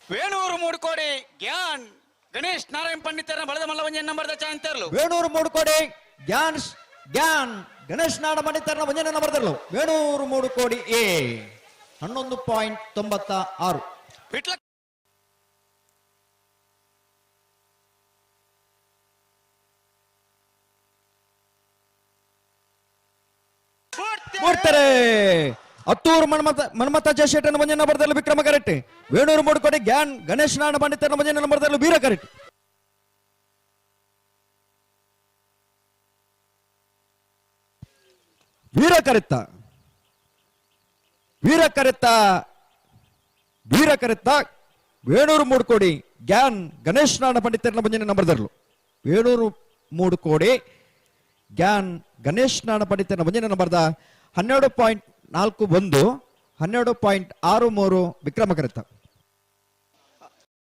ವೇಣೂರು ಮೂಡ್ಕೋಡಿ ಗ್ಯಾನ್ ಗಣೇಶ್ ನಾರಾಯಣ್ ಪಂಡಿತರ ಬಳದ ಮಲ್ಲವಂಜನ್ ನಂಬರ್ದ ಚಾಂತರ್ಲು ವೇಣೂರು ಮೂಡುಕೋಡಿ ಗ್ಯಾನ್ ಗಣೇಶ್ ನಾಡ ಪಂಡಿತರ ಮುಂಜಾನೆ ನಂಬರ್ದರ್ಲು ವೇಣೂರು ಮೂಡುಕೋಡಿ ಎ 11.96 ವಿಟ್ಲ ಮೂಡ್ತಾರೆ ಹತ್ತೂರು ಮನ್ಮತ ಜಯಶೇಟನ ಮುಂಜಾನೆ ನಂಬರ್ದರ್ಲು ವಿಕ್ರಮ ಕರೆಕ್ಟ್ ವೇಣೂರು ಮೂಡುಕೋಡಿ ಗ್ಯಾನ್ ಗಣೇಶ್ ನಾಡ ಪಂಡಿತರ ಮುಂಜಾನೆ ನಂಬರ್ದರ್ಲು ಬೀರ ಕರೆಕ್ಟ್ ವೀರ ಕರೆತ್ತ ವೇಣೂರು ಮೂಡುಕೋಡಿ ಗ್ಯಾನ್ ಗಣೇಶ್ ನಾಡ ಪಂಡಿತರ ಮುಂಜಾನೆ ನಂಬರ್ದರ್ಲು ವೇಣೂರು ಮೂಡುಕೋಡಿ ಗ್ಯಾನ್ ಗಣೇಶ್ ನಾಡ ಪಂಡಿತರ ಮುಂಜಾನೆ ನಂಬರ್ದ 12.41 12.63 ವಿಕ್ರಮ ಕರೆತ್ತ